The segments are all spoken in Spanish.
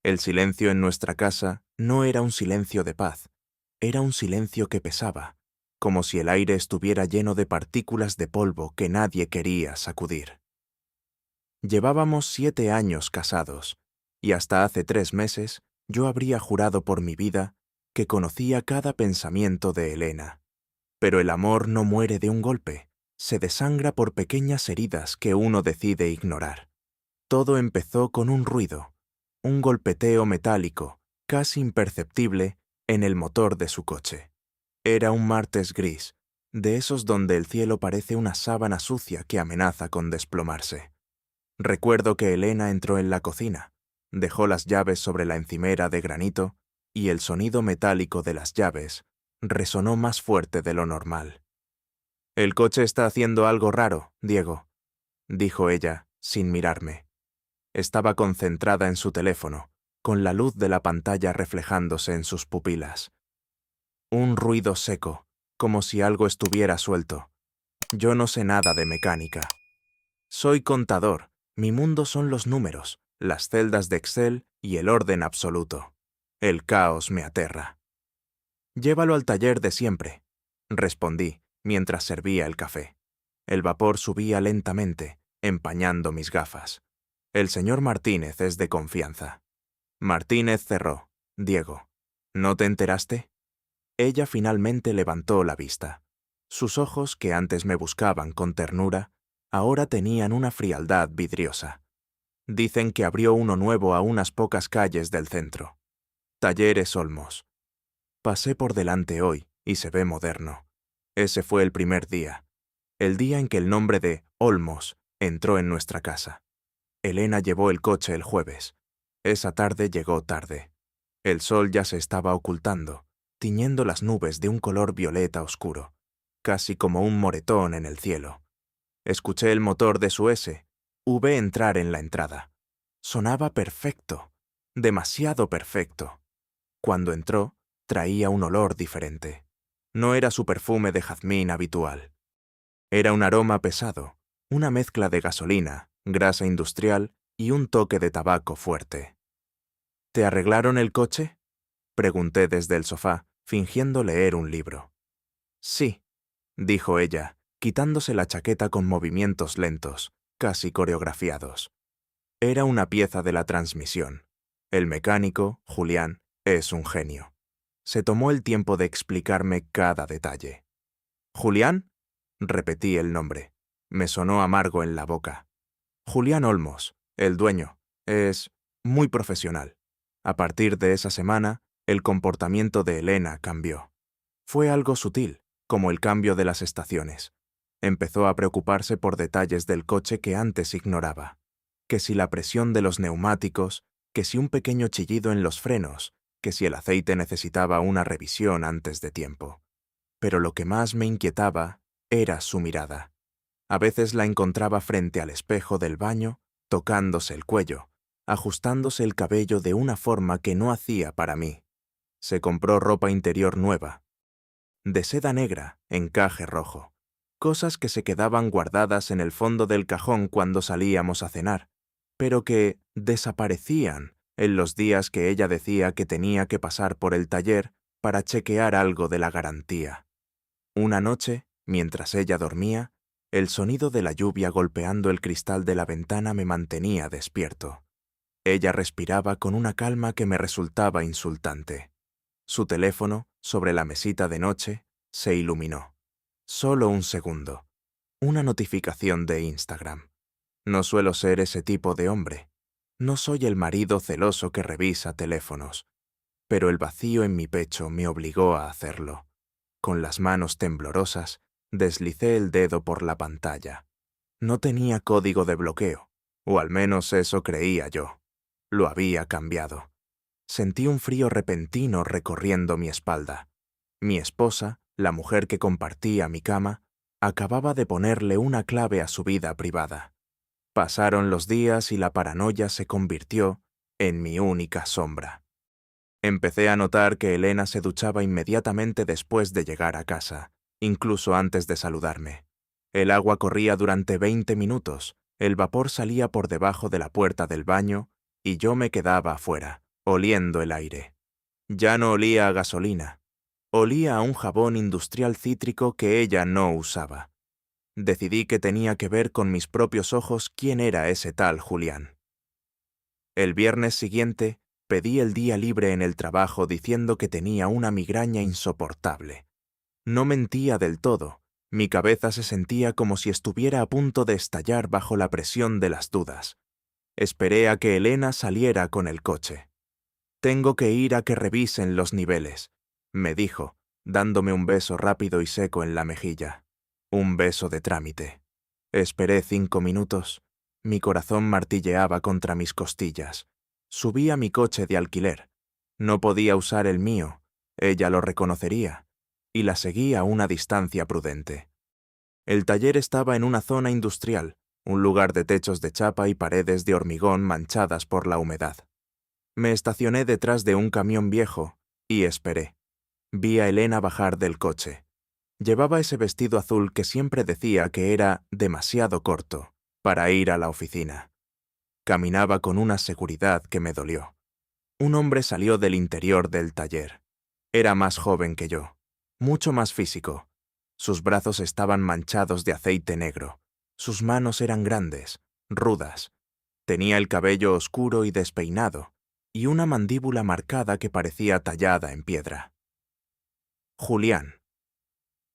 El silencio en nuestra casa no era un silencio de paz, era un silencio que pesaba, como si el aire estuviera lleno de partículas de polvo que nadie quería sacudir. Llevábamos 7 años casados, y hasta hace 3 meses yo habría jurado por mi vida que conocía cada pensamiento de Elena. Pero el amor no muere de un golpe, se desangra por pequeñas heridas que uno decide ignorar. Todo empezó con un ruido, un golpeteo metálico, casi imperceptible, en el motor de su coche. Era un martes gris, de esos donde el cielo parece una sábana sucia que amenaza con desplomarse. Recuerdo que Elena entró en la cocina, dejó las llaves sobre la encimera de granito y el sonido metálico de las llaves resonó más fuerte de lo normal. «El coche está haciendo algo raro, Diego», dijo ella, sin mirarme. Estaba concentrada en su teléfono, con la luz de la pantalla reflejándose en sus pupilas. Un ruido seco, como si algo estuviera suelto. Yo no sé nada de mecánica. Soy contador, mi mundo son los números, las celdas de Excel y el orden absoluto. El caos me aterra. «Llévalo al taller de siempre», respondí, mientras servía el café. El vapor subía lentamente, empañando mis gafas. «El señor Martínez es de confianza». Martínez cerró. «Diego, ¿no te enteraste?» Ella finalmente levantó la vista. Sus ojos, que antes me buscaban con ternura, ahora tenían una frialdad vidriosa. «Dicen que abrió uno nuevo a unas pocas calles del centro. Talleres Olmos. Pasé por delante hoy y se ve moderno. Ese fue el primer día, el día en que el nombre de Olmos entró en nuestra casa. Elena llevó el coche el jueves. Esa tarde llegó tarde. El sol ya se estaba ocultando, tiñendo las nubes de un color violeta oscuro, casi como un moretón en el cielo. Escuché el motor de su SV entrar en la entrada. Sonaba perfecto, demasiado perfecto. Cuando entró, traía un olor diferente. No era su perfume de jazmín habitual. Era un aroma pesado, una mezcla de gasolina, grasa industrial y un toque de tabaco fuerte. «¿Te arreglaron el coche?», pregunté desde el sofá, fingiendo leer un libro. «Sí», dijo ella, quitándose la chaqueta con movimientos lentos, casi coreografiados. Era una pieza de la transmisión. El mecánico, Julián, es un genio. Se tomó el tiempo de explicarme cada detalle. «¿Julián?», repetí el nombre. Me sonó amargo en la boca. «Julián Olmos, el dueño, es muy profesional». A partir de esa semana, el comportamiento de Elena cambió. Fue algo sutil, como el cambio de las estaciones. Empezó a preocuparse por detalles del coche que antes ignoraba. Que si la presión de los neumáticos, que si un pequeño chillido en los frenos, que si el aceite necesitaba una revisión antes de tiempo. Pero lo que más me inquietaba era su mirada. A veces la encontraba frente al espejo del baño, tocándose el cuello, ajustándose el cabello de una forma que no hacía para mí. Se compró ropa interior nueva, de seda negra, encaje rojo, cosas que se quedaban guardadas en el fondo del cajón cuando salíamos a cenar, pero que desaparecían en los días que ella decía que tenía que pasar por el taller para chequear algo de la garantía. Una noche, mientras ella dormía, el sonido de la lluvia golpeando el cristal de la ventana me mantenía despierto. Ella respiraba con una calma que me resultaba insultante. Su teléfono, sobre la mesita de noche, se iluminó. Solo un segundo. Una notificación de Instagram. No suelo ser ese tipo de hombre. No soy el marido celoso que revisa teléfonos. Pero el vacío en mi pecho me obligó a hacerlo. Con las manos temblorosas, deslicé el dedo por la pantalla. No tenía código de bloqueo, o al menos eso creía yo. Lo había cambiado. Sentí un frío repentino recorriendo mi espalda. Mi esposa, la mujer que compartía mi cama, acababa de ponerle una clave a su vida privada. Pasaron los días y la paranoia se convirtió en mi única sombra. Empecé a notar que Elena se duchaba inmediatamente después de llegar a casa, incluso antes de saludarme. El agua corría durante 20 minutos, el vapor salía por debajo de la puerta del baño y yo me quedaba afuera, oliendo el aire. Ya no olía a gasolina. Olía a un jabón industrial cítrico que ella no usaba. Decidí que tenía que ver con mis propios ojos quién era ese tal Julián. El viernes siguiente, pedí el día libre en el trabajo diciendo que tenía una migraña insoportable. No mentía del todo. Mi cabeza se sentía como si estuviera a punto de estallar bajo la presión de las dudas. Esperé a que Elena saliera con el coche. «Tengo que ir a que revisen los niveles», me dijo, dándome un beso rápido y seco en la mejilla. Un beso de trámite. Esperé 5 minutos. Mi corazón martilleaba contra mis costillas. Subí a mi coche de alquiler. No podía usar el mío. Ella lo reconocería. Y la seguí a una distancia prudente. El taller estaba en una zona industrial, un lugar de techos de chapa y paredes de hormigón manchadas por la humedad. Me estacioné detrás de un camión viejo y esperé. Vi a Elena bajar del coche. Llevaba ese vestido azul que siempre decía que era demasiado corto para ir a la oficina. Caminaba con una seguridad que me dolió. Un hombre salió del interior del taller. Era más joven que yo, mucho más físico. Sus brazos estaban manchados de aceite negro. Sus manos eran grandes, rudas. Tenía el cabello oscuro y despeinado, y una mandíbula marcada que parecía tallada en piedra. Julián.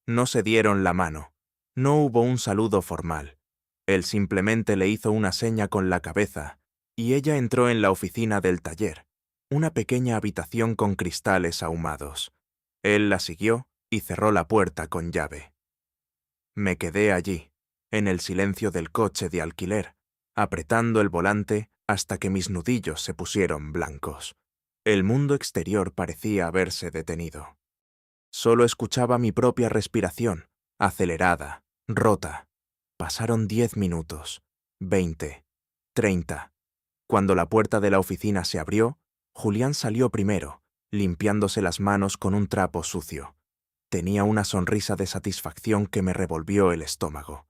No se dieron la mano. No hubo un saludo formal. Él simplemente le hizo una seña con la cabeza, y ella entró en la oficina del taller, una pequeña habitación con cristales ahumados. Él la siguió y cerró la puerta con llave. Me quedé allí, en el silencio del coche de alquiler, apretando el volante hasta que mis nudillos se pusieron blancos. El mundo exterior parecía haberse detenido. Solo escuchaba mi propia respiración, acelerada, rota. Pasaron 10 minutos, 20, 30. Cuando la puerta de la oficina se abrió, Julián salió primero, limpiándose las manos con un trapo sucio. Tenía una sonrisa de satisfacción que me revolvió el estómago.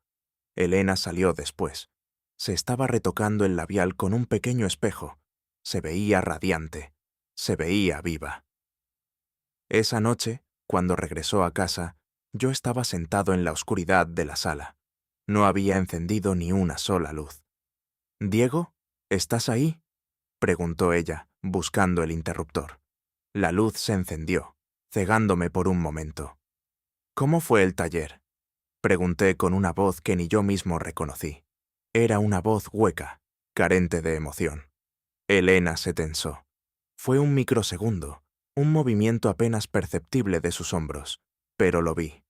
Elena salió después. Se estaba retocando el labial con un pequeño espejo. Se veía radiante. Se veía viva. Esa noche, cuando regresó a casa, yo estaba sentado en la oscuridad de la sala. No había encendido ni una sola luz. «¿Diego? ¿Estás ahí?», preguntó ella, buscando el interruptor. La luz se encendió, cegándome por un momento. «¿Cómo fue el taller?», pregunté con una voz que ni yo mismo reconocí. Era una voz hueca, carente de emoción. Elena se tensó. Fue un microsegundo, un movimiento apenas perceptible de sus hombros, pero lo vi.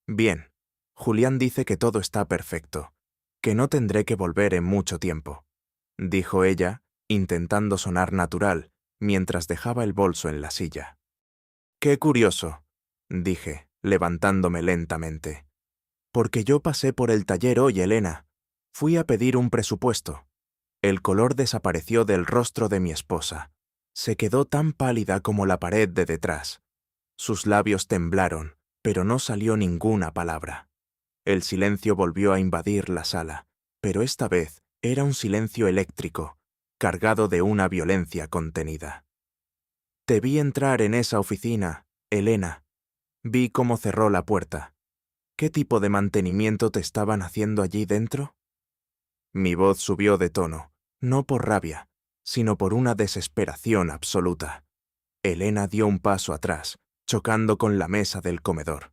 «Bien, Julián dice que todo está perfecto, que no tendré que volver en mucho tiempo», dijo ella, intentando sonar natural, mientras dejaba el bolso en la silla. «Qué curioso», dije, levantándome lentamente. «Porque yo pasé por el taller hoy, Elena. Fui a pedir un presupuesto». El color desapareció del rostro de mi esposa. Se quedó tan pálida como la pared de detrás. Sus labios temblaron, pero no salió ninguna palabra. El silencio volvió a invadir la sala, pero esta vez era un silencio eléctrico, cargado de una violencia contenida. «Te vi entrar en esa oficina, Elena. Vi cómo cerró la puerta. ¿Qué tipo de mantenimiento te estaban haciendo allí dentro?» Mi voz subió de tono, no por rabia, sino por una desesperación absoluta. Elena dio un paso atrás, chocando con la mesa del comedor.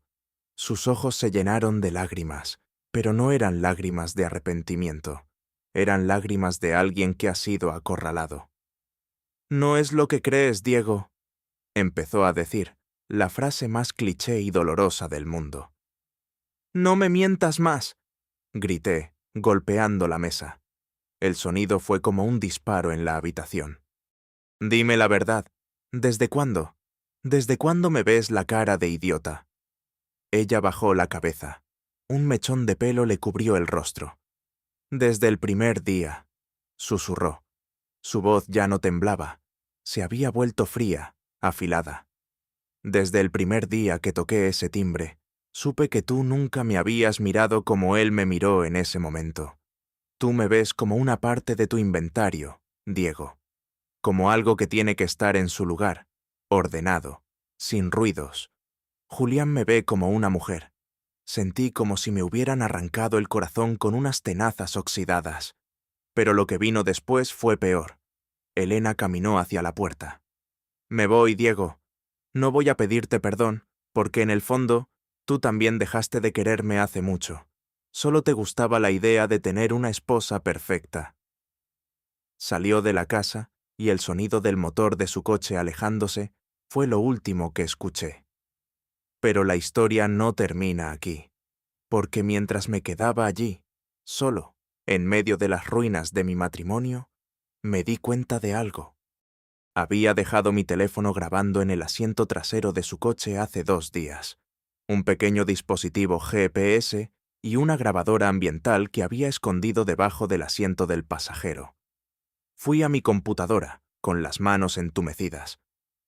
Sus ojos se llenaron de lágrimas, pero no eran lágrimas de arrepentimiento. Eran lágrimas de alguien que ha sido acorralado. «No es lo que crees, Diego», empezó a decir, la frase más cliché y dolorosa del mundo. «No me mientas más», grité, golpeando la mesa. El sonido fue como un disparo en la habitación. «Dime la verdad. ¿Desde cuándo? ¿Desde cuándo me ves la cara de idiota?» Ella bajó la cabeza. Un mechón de pelo le cubrió el rostro. «Desde el primer día», susurró. Su voz ya no temblaba. Se había vuelto fría, afilada. «Desde el primer día que toqué ese timbre, supe que tú nunca me habías mirado como él me miró en ese momento. Tú me ves como una parte de tu inventario, Diego. como algo que tiene que estar en su lugar, ordenado, sin ruidos. Julián me ve como una mujer. Sentí como si me hubieran arrancado el corazón con unas tenazas oxidadas. Pero lo que vino después fue peor. Elena caminó hacia la puerta. Me voy, Diego. No voy a pedirte perdón, porque en el fondo, tú también dejaste de quererme hace mucho. Solo te gustaba la idea de tener una esposa perfecta. Salió de la casa y el sonido del motor de su coche alejándose fue lo último que escuché. Pero la historia no termina aquí, porque mientras me quedaba allí, solo, en medio de las ruinas de mi matrimonio, me di cuenta de algo. Había dejado mi teléfono grabando en el asiento trasero de su coche hace 2 días, un pequeño dispositivo GPS y una grabadora ambiental que había escondido debajo del asiento del pasajero. Fui a mi computadora, con las manos entumecidas.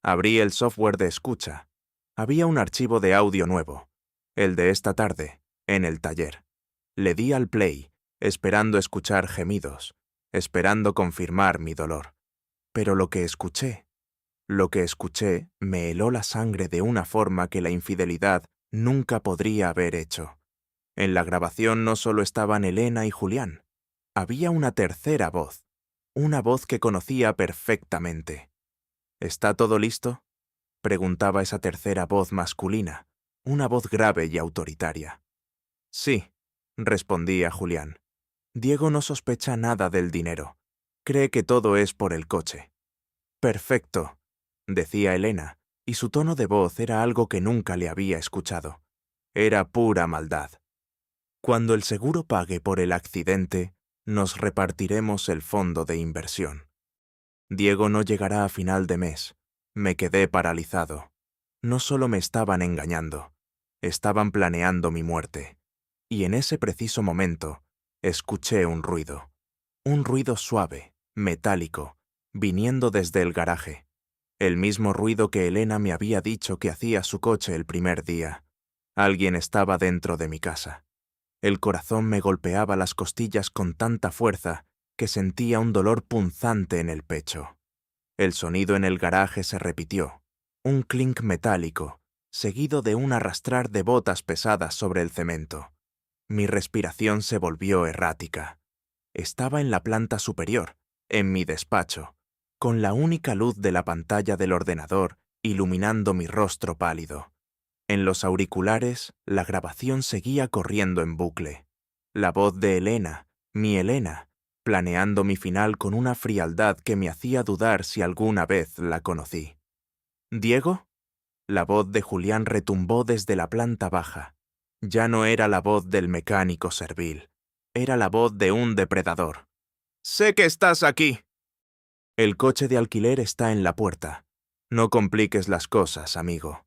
Abrí el software de escucha. Había un archivo de audio nuevo, el de esta tarde, en el taller. Le di al play, esperando escuchar gemidos, esperando confirmar mi dolor. Pero lo que escuché me heló la sangre de una forma que la infidelidad nunca podría haber hecho. En la grabación no solo estaban Elena y Julián, había una tercera voz, una voz que conocía perfectamente. ¿Está todo listo?, preguntaba esa tercera voz masculina, una voz grave y autoritaria. Sí, respondía Julián. Diego no sospecha nada del dinero. Cree que todo es por el coche. Perfecto, decía Elena, y su tono de voz era algo que nunca le había escuchado. Era pura maldad. Cuando el seguro pague por el accidente, nos repartiremos el fondo de inversión. Diego no llegará a final de mes. Me quedé paralizado. No solo me estaban engañando, estaban planeando mi muerte. Y en ese preciso momento, escuché un ruido suave, metálico, viniendo desde el garaje. El mismo ruido que Elena me había dicho que hacía su coche el primer día. Alguien estaba dentro de mi casa. El corazón me golpeaba las costillas con tanta fuerza que sentía un dolor punzante en el pecho. El sonido en el garaje se repitió, un clink metálico, seguido de un arrastrar de botas pesadas sobre el cemento. Mi respiración se volvió errática. Estaba en la planta superior, en mi despacho, con la única luz de la pantalla del ordenador iluminando mi rostro pálido. En los auriculares, la grabación seguía corriendo en bucle. La voz de Elena, mi Elena, planeando mi final con una frialdad que me hacía dudar si alguna vez la conocí. ¿Diego? La voz de Julián retumbó desde la planta baja. Ya no era la voz del mecánico servil. Era la voz de un depredador. «¡Sé que estás aquí!» El coche de alquiler está en la puerta. No compliques las cosas, amigo.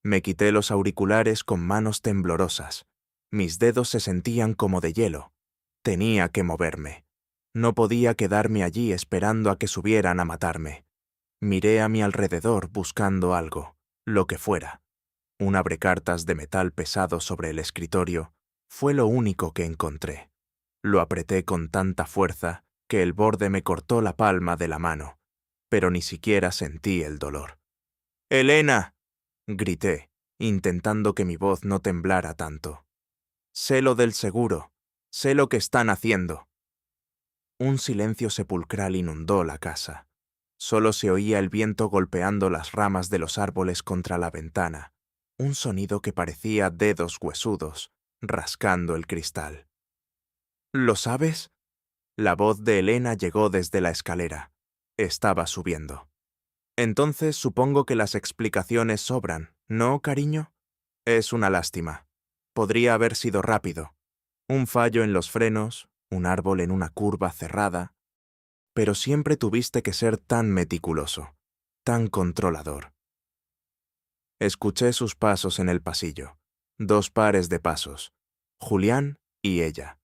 Me quité los auriculares con manos temblorosas. Mis dedos se sentían como de hielo. Tenía que moverme. No podía quedarme allí esperando a que subieran a matarme. Miré a mi alrededor buscando algo, lo que fuera. Un abrecartas de metal pesado sobre el escritorio fue lo único que encontré. Lo apreté con tanta fuerza que el borde me cortó la palma de la mano, pero ni siquiera sentí el dolor. «¡Elena!», grité, intentando que mi voz no temblara tanto. «Sé lo del seguro, sé lo que están haciendo». Un silencio sepulcral inundó la casa. Solo se oía el viento golpeando las ramas de los árboles contra la ventana, un sonido que parecía dedos huesudos, rascando el cristal. «¿Lo sabes?». La voz de Elena llegó desde la escalera. Estaba subiendo. «Entonces supongo que las explicaciones sobran, ¿no, cariño? Es una lástima. Podría haber sido rápido. Un fallo en los frenos, un árbol en una curva cerrada. Pero siempre tuviste que ser tan meticuloso, tan controlador». Escuché sus pasos en el pasillo. 2 pares de pasos. Julián y ella.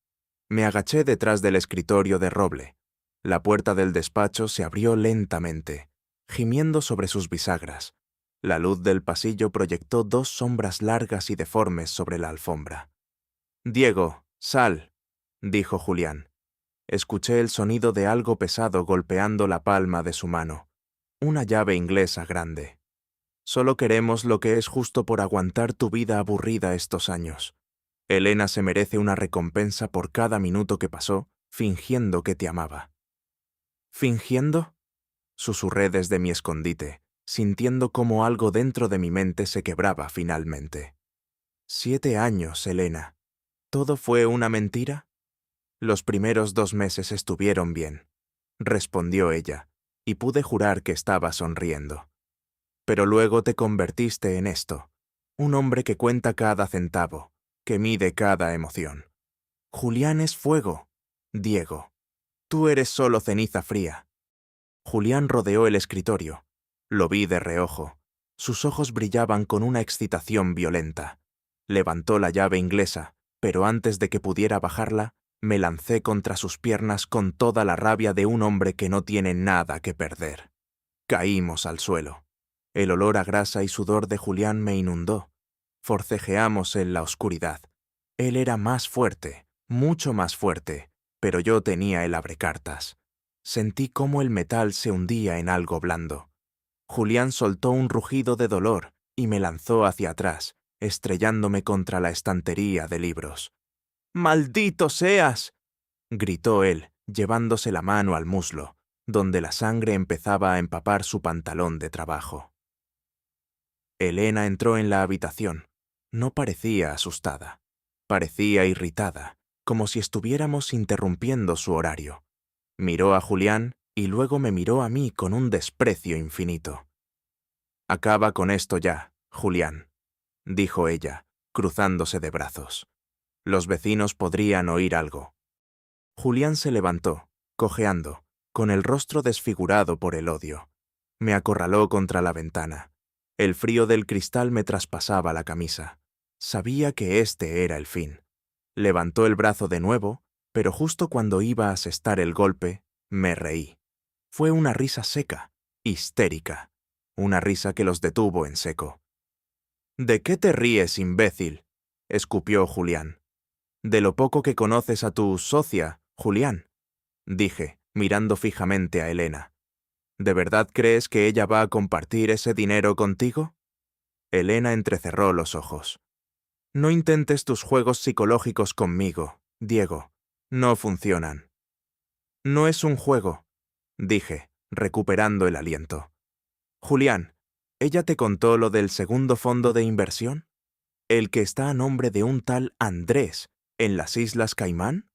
Me agaché detrás del escritorio de roble. La puerta del despacho se abrió lentamente, gimiendo sobre sus bisagras. La luz del pasillo proyectó 2 sombras largas y deformes sobre la alfombra. «Diego, sal», dijo Julián. Escuché el sonido de algo pesado golpeando la palma de su mano. Una llave inglesa grande. Solo queremos lo que es justo por aguantar tu vida aburrida estos años. Elena se merece una recompensa por cada minuto que pasó fingiendo que te amaba. ¿Fingiendo? Susurré desde mi escondite, sintiendo cómo algo dentro de mi mente se quebraba finalmente. 7 años, Elena. ¿Todo fue una mentira? Los primeros 2 meses estuvieron bien, respondió ella, y pude jurar que estaba sonriendo. Pero luego te convertiste en esto, un hombre que cuenta cada centavo, que mide cada emoción. Julián es fuego, Diego. Tú eres solo ceniza fría. Julián rodeó el escritorio. Lo vi de reojo. Sus ojos brillaban con una excitación violenta. Levantó la llave inglesa, pero antes de que pudiera bajarla, me lancé contra sus piernas con toda la rabia de un hombre que no tiene nada que perder. Caímos al suelo. El olor a grasa y sudor de Julián me inundó. Forcejeamos en la oscuridad. Él era más fuerte, mucho más fuerte, pero yo tenía el abrecartas. Sentí cómo el metal se hundía en algo blando. Julián soltó un rugido de dolor y me lanzó hacia atrás, estrellándome contra la estantería de libros. ¡Maldito seas!, gritó él, llevándose la mano al muslo, donde la sangre empezaba a empapar su pantalón de trabajo. Elena entró en la habitación. No parecía asustada. Parecía irritada, como si estuviéramos interrumpiendo su horario. Miró a Julián y luego me miró a mí con un desprecio infinito. «Acaba con esto ya, Julián», dijo ella, cruzándose de brazos. Los vecinos podrían oír algo. Julián se levantó, cojeando, con el rostro desfigurado por el odio. Me acorraló contra la ventana. El frío del cristal me traspasaba la camisa. Sabía que este era el fin. Levantó el brazo de nuevo, pero justo cuando iba a asestar el golpe, me reí. Fue una risa seca, histérica, una risa que los detuvo en seco. «¿De qué te ríes, imbécil?», escupió Julián. «De lo poco que conoces a tu socia, Julián», dije, mirando fijamente a Elena. «¿De verdad crees que ella va a compartir ese dinero contigo?». Elena entrecerró los ojos. «No intentes tus juegos psicológicos conmigo, Diego. No funcionan». «No es un juego», dije, recuperando el aliento. «Julián, ¿ella te contó lo del segundo fondo de inversión? ¿El que está a nombre de un tal Andrés en las Islas Caimán?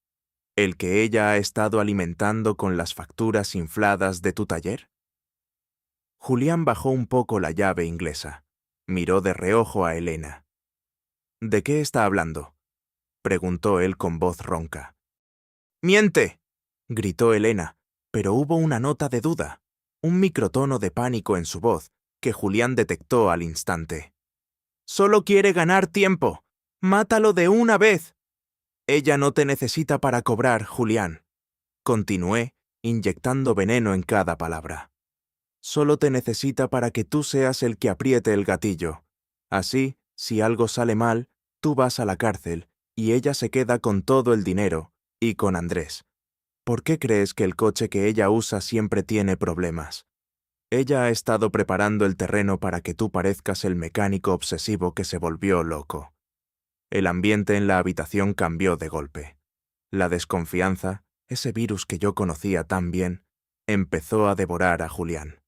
¿El que ella ha estado alimentando con las facturas infladas de tu taller?». Julián bajó un poco la llave inglesa. Miró de reojo a Elena. «¿De qué está hablando?», preguntó él con voz ronca. «¡Miente!», gritó Elena, pero hubo una nota de duda, un microtono de pánico en su voz que Julián detectó al instante. «Solo quiere ganar tiempo. ¡Mátalo de una vez!». «Ella no te necesita para cobrar, Julián», continué, inyectando veneno en cada palabra. «Solo te necesita para que tú seas el que apriete el gatillo. Así, si algo sale mal, tú vas a la cárcel y ella se queda con todo el dinero y con Andrés. ¿Por qué crees que el coche que ella usa siempre tiene problemas? Ella ha estado preparando el terreno para que tú parezcas el mecánico obsesivo que se volvió loco». El ambiente en la habitación cambió de golpe. La desconfianza, ese virus que yo conocía tan bien, empezó a devorar a Julián.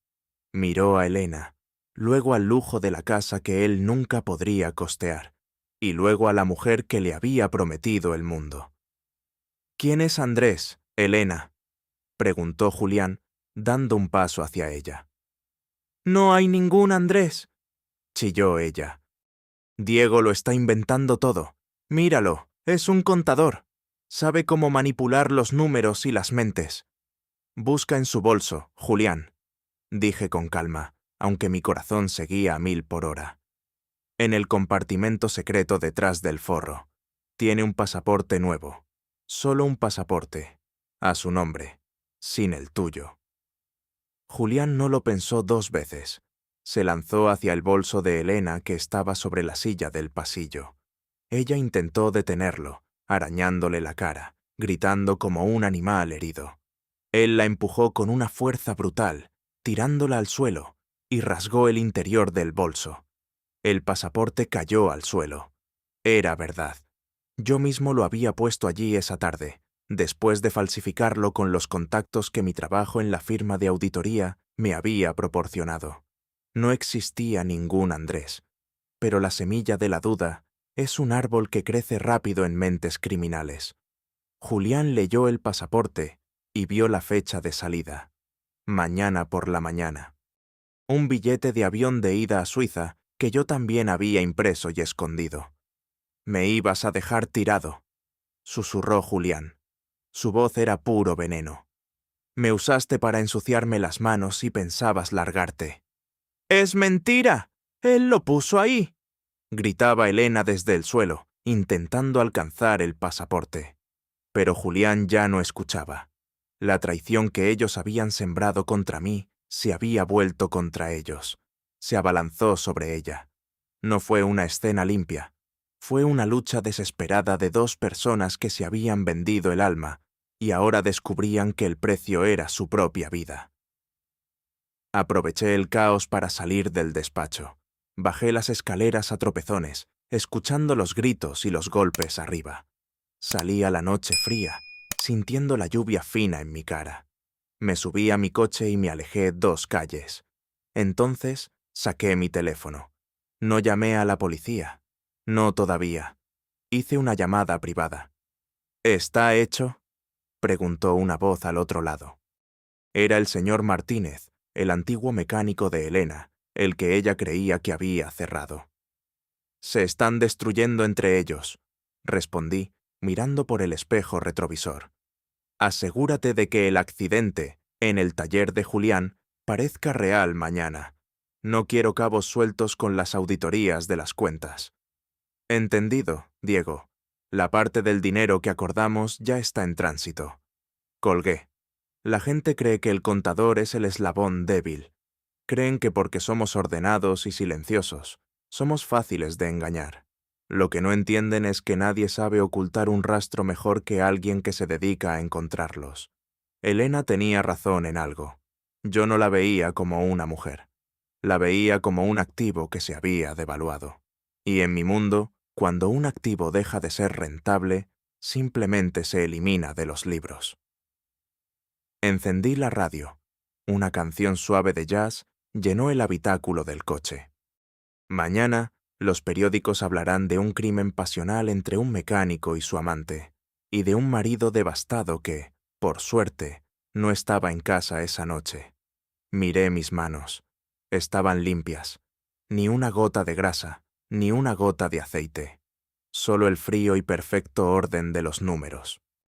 Miró a Elena, luego al lujo de la casa que él nunca podría costear, y luego a la mujer que le había prometido el mundo. «¿Quién es Andrés, Elena?», preguntó Julián, dando un paso hacia ella. «No hay ningún Andrés», chilló ella. «Diego lo está inventando todo. Míralo, es un contador. Sabe cómo manipular los números y las mentes. Busca en su bolso, Julián», dije con calma, aunque mi corazón seguía a 1000 por hora. «En el compartimento secreto detrás del forro. Tiene un pasaporte nuevo. Solo un pasaporte. A su nombre. Sin el tuyo». Julián no lo pensó 2 veces. Se lanzó hacia el bolso de Elena que estaba sobre la silla del pasillo. Ella intentó detenerlo, arañándole la cara, gritando como un animal herido. Él la empujó con una fuerza brutal, tirándola al suelo, y rasgó el interior del bolso. El pasaporte cayó al suelo. Era verdad. Yo mismo lo había puesto allí esa tarde, después de falsificarlo con los contactos que mi trabajo en la firma de auditoría me había proporcionado. No existía ningún Andrés, pero la semilla de la duda es un árbol que crece rápido en mentes criminales. Julián leyó el pasaporte y vio la fecha de salida. Mañana por la mañana. Un billete de avión de ida a Suiza que yo también había impreso y escondido. «Me ibas a dejar tirado», susurró Julián. Su voz era puro veneno. «Me usaste para ensuciarme las manos y pensabas largarte». «¡Es mentira! ¡Él lo puso ahí!», gritaba Elena desde el suelo, intentando alcanzar el pasaporte. Pero Julián ya no escuchaba. La traición que ellos habían sembrado contra mí se había vuelto contra ellos. Se abalanzó sobre ella. No fue una escena limpia. Fue una lucha desesperada de dos personas que se habían vendido el alma y ahora descubrían que el precio era su propia vida. Aproveché el caos para salir del despacho. Bajé las escaleras a tropezones, escuchando los gritos y los golpes arriba. Salí a la noche fría, sintiendo la lluvia fina en mi cara. Me subí a mi coche y me alejé 2 calles. Entonces saqué mi teléfono. No llamé a la policía. No todavía. Hice una llamada privada. «¿Está hecho?», preguntó una voz al otro lado. Era el señor Martínez, el antiguo mecánico de Elena, el que ella creía que había cerrado. «Se están destruyendo entre ellos», respondí, mirando por el espejo retrovisor. «Asegúrate de que el accidente, en el taller de Julián, parezca real mañana. No quiero cabos sueltos con las auditorías de las cuentas». «Entendido, Diego. La parte del dinero que acordamos ya está en tránsito». Colgué. La gente cree que el contador es el eslabón débil. Creen que porque somos ordenados y silenciosos, somos fáciles de engañar. Lo que no entienden es que nadie sabe ocultar un rastro mejor que alguien que se dedica a encontrarlos. Elena tenía razón en algo. Yo no la veía como una mujer. La veía como un activo que se había devaluado. Y en mi mundo, cuando un activo deja de ser rentable, simplemente se elimina de los libros. Encendí la radio. Una canción suave de jazz llenó el habitáculo del coche. Mañana, los periódicos hablarán de un crimen pasional entre un mecánico y su amante, y de un marido devastado que, por suerte, no estaba en casa esa noche. Miré mis manos. Estaban limpias. Ni una gota de grasa, ni una gota de aceite. Solo el frío y perfecto orden de los números.